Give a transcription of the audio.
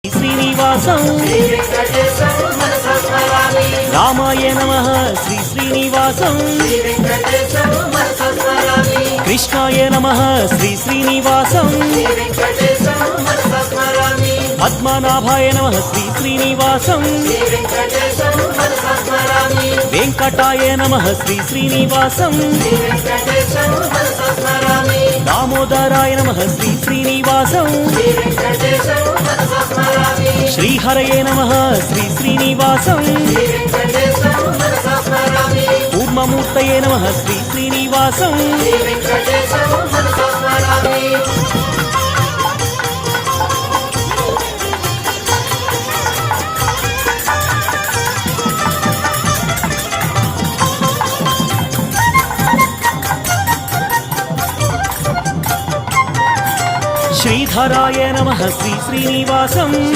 శ్రీనివాసం రామాయ నమః శ్రీ శ్రీనివాసం కృష్ణాయ నమః శ్రీ శ్రీనివాసం పద్మనాభాయ నమః శ్రీ శ్రీనివాసం వెంకటాయ నమః శ్రీ శ్రీనివాసం దామోదరాయ నమః శ్రీ శ్రీనివాసం శ్రీహరయే నమః శ్రీ శ్రీనివాసం కూర్మమూర్తయే నమః శ్రీ శ్రీనివాసం శ్రీధరాయ నమః శ్రీ శ్రీనివాసం